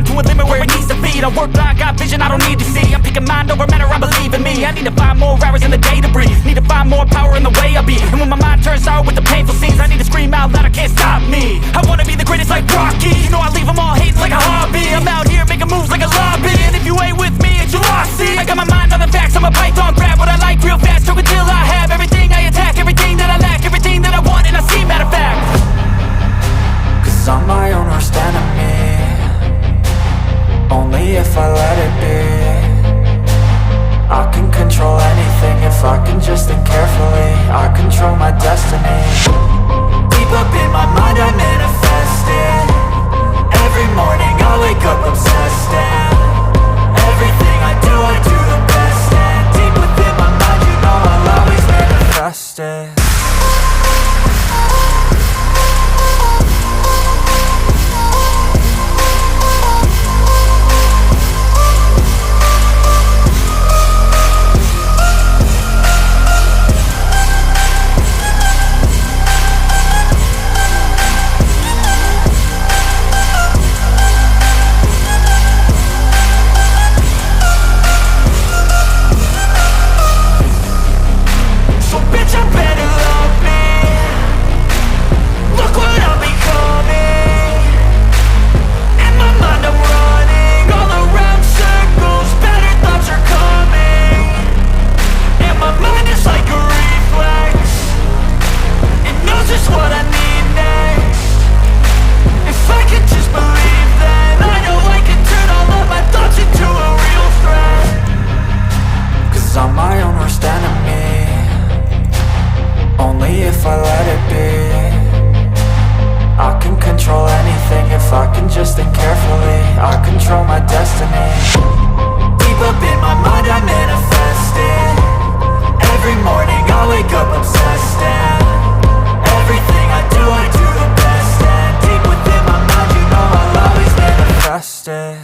mind to a limit where it needs to be. I work blind, got vision I don't need to see. I'm picking mind over matter, I believe in me. I need to find more hours in the day to breathe. Need to find more power in the way I be. And when my mind turns sour with the painful scenes, I need to scream out loud, I can't stop me. I wanna be the greatest like Rocky. You know I leave them all hating like a hobby. I'm out here making moves like a lobby. And if you ain't with me, it's your loss. See, I got my mind on the facts, I'm a python, grab what I like real fast. Choke until I have everything I attack, everything that I lack, everything that I want, and I see, matter of fact. Cause I'm my own worst enemy, only if I let it be. I can control anything if I can just think carefully. I control my destiny. Deep up in my mind I manifest it. Every morning I wake up obsessed, and everything I do the best. And deep within my mind, you know I'll always manifest it. If I let it be, I can control anything if I can just think carefully. I control my destiny. Deep up in my mind I manifest it. Every morning I wake up obsessed, and everything I do the best. And deep within my mind, you know I'll always manifest it.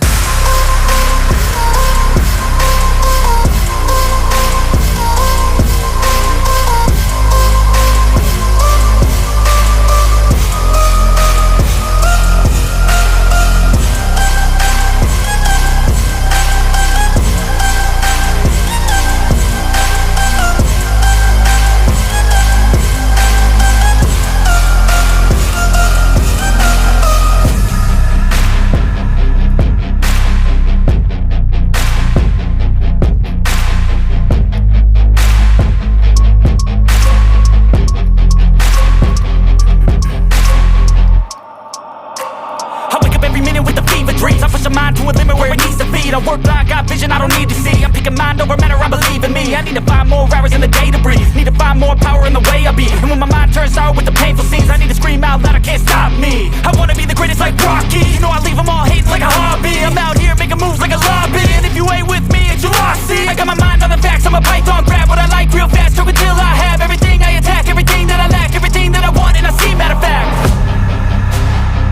I work blind, got vision I don't need to see. I'm picking mind over matter, I believe in me. I need to find more hours in the day to breathe. Need to find more power in the way I be. And when my mind turns sour with the painful scenes, I need to scream out loud, I can't stop me. I wanna be the greatest like Rocky. You know I leave them all hating like a hobby. I'm out here making moves like a lobby. And if you ain't with me, it's your loss. See, I got my mind on the facts, I'm a python, grab what I like real fast. Choke until I have everything I attack, everything that I lack, everything that I want, and I see, matter of fact.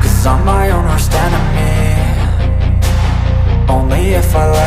Cause I'm my own worst enemy, only if I let